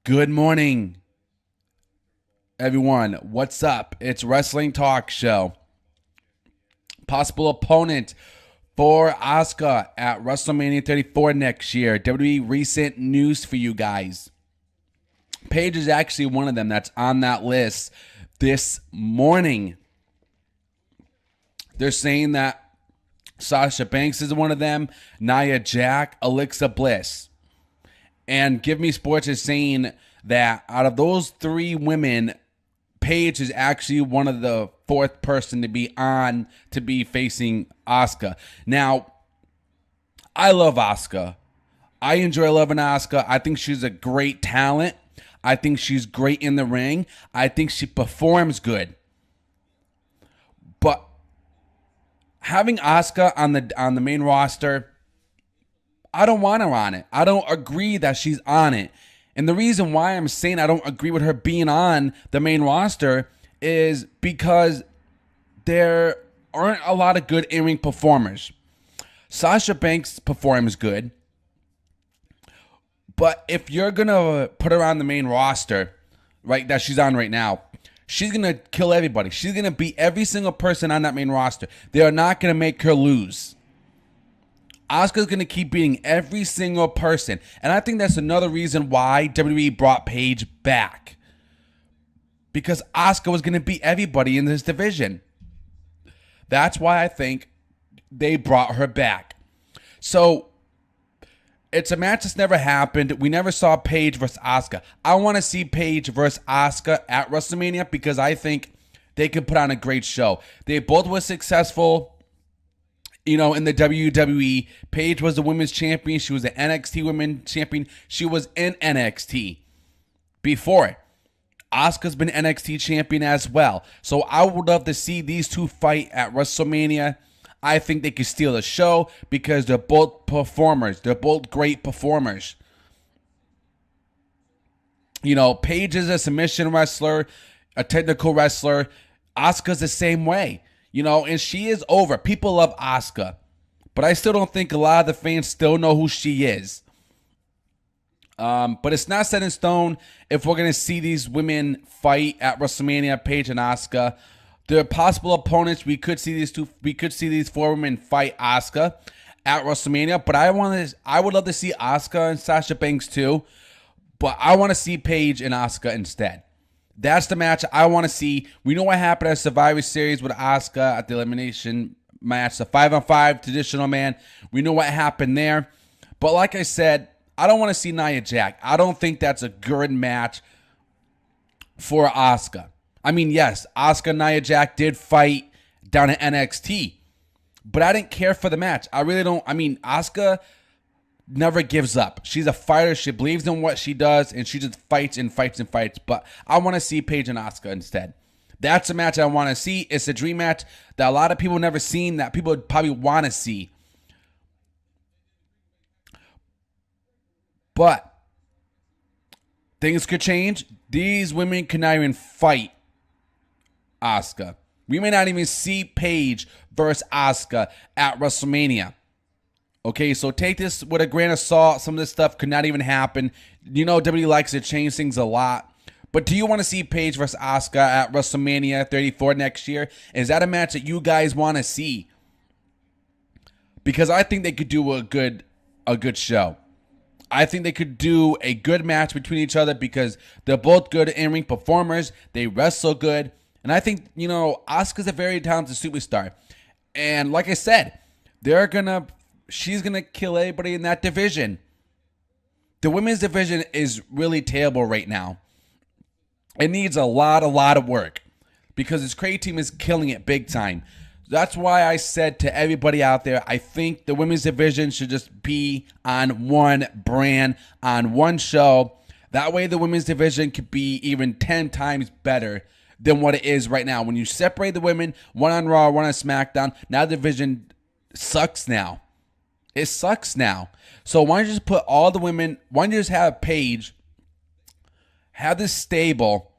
Good morning, everyone. What's up? It's Wrestling Talk Show. Possible opponent for Asuka at WrestleMania 34 next year. WWE recent news for you guys. Paige is actually one of them that's on that list this morning. They're saying that Sasha Banks is one of them, Nia Jax, Alexa Bliss. And Give Me Sports is saying that out of those three women, Paige is actually one of the fourth person to be on to be facing Asuka. Now, I love Asuka. I enjoy loving Asuka. I think she's a great talent. I think she's great in the ring. I think she performs good. But having Asuka on the main roster, I don't want her on it. I don't agree that she's on it. And the reason why I'm saying I don't agree with her being on the main roster is because there aren't a lot of good in-ring performers. Sasha Banks performs good. But if you're going to put her on the main roster, right, that she's on right now, she's going to kill everybody. She's going to beat every single person on that main roster. They are not going to make her lose. Asuka's going to keep beating every single person. And I think that's another reason why WWE brought Paige back. Because Asuka was going to beat everybody in this division. That's why I think they brought her back. So, it's a match that's never happened. We never saw Paige versus Asuka. I want to see Paige versus Asuka at WrestleMania because I think they could put on a great show. They both were successful, in the WWE. Paige was the women's champion. She was the NXT women's champion. She was in NXT before it. Asuka's been NXT champion as well. So I would love to see these two fight at WrestleMania. I think they could steal the show because they're both performers. They're both great performers. Paige is a submission wrestler, a technical wrestler. Asuka's the same way. And she is over. People love Asuka. But I still don't think a lot of the fans still know who she is. But it's not set in stone if we're going to see these women fight at WrestleMania, Paige and Asuka. They're possible opponents. We could see these four women fight Asuka at WrestleMania. But I would love to see Asuka and Sasha Banks too. But I want to see Paige and Asuka instead. That's the match I want to see. We know what happened at Survivor Series with Asuka at the elimination match, the 5-on-5 traditional man. We know what happened there. But like I said, I don't want to see Nia Jax. I don't think that's a good match for Asuka. I mean, yes, Asuka and Nia Jax did fight down at NXT. But I didn't care for the match. I really don't. I mean, Asuka never gives up. She's a fighter. She believes in what she does, and she just fights and fights and fights. But I want to see Paige and Asuka instead. That's a match I want to see. It's a dream match that a lot of people never seen that people probably want to see. But things could change. These women can not even fight Asuka. We may not even see Paige versus Asuka at WrestleMania. Okay, so take this with a grain of salt. Some of this stuff could not even happen. WWE likes to change things a lot. But do you want to see Paige versus Asuka at WrestleMania 34 next year? Is that a match that you guys want to see? Because I think they could do a good show. I think they could do a good match between each other because they're both good in-ring performers. They wrestle good. And I think, Asuka's a very talented superstar. And like I said, she's going to kill everybody in that division. The women's division is really terrible right now. It needs a lot of work because this Create team is killing it big time. That's why I said to everybody out there, I think the women's division should just be on one brand, on one show. That way the women's division could be even 10 times better than what it is right now. When you separate the women, one on Raw, one on SmackDown, now the division sucks now. It sucks now. So why don't you just put all the women, why don't you just have Paige, have this stable,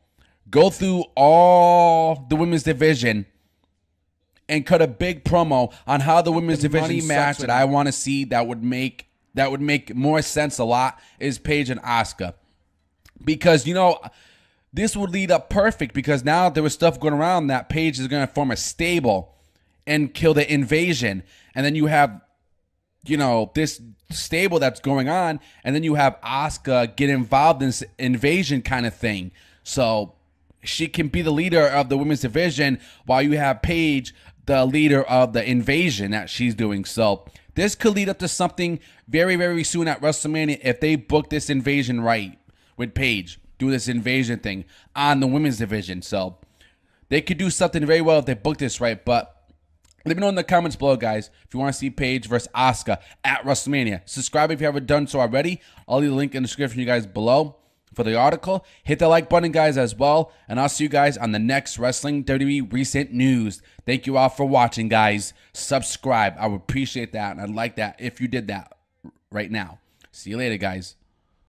go through all the women's division, and cut a big promo on how the women's division match that I want to see that would make more sense a lot is Paige and Asuka. because, this would lead up perfect because now there was stuff going around that Paige is going to form a stable and kill the invasion. And then you have, this stable that's going on. And then you have Asuka get involved in this invasion kind of thing. So she can be the leader of the women's division while you have Paige, the leader of the invasion that she's doing. So this could lead up to something very, very soon at WrestleMania if they book this invasion right with Paige. Do this invasion thing on the women's division. So they could do something very well if they book this right. But let me know in the comments below, guys, if you want to see Paige versus Asuka at WrestleMania. Subscribe if you haven't done so already. I'll leave the link in the description, you guys, below for the article. Hit the like button, guys, as well. And I'll see you guys on the next Wrestling WWE recent news. Thank you all for watching, guys. Subscribe. I would appreciate that, and I'd like that if you did that right now. See you later, guys.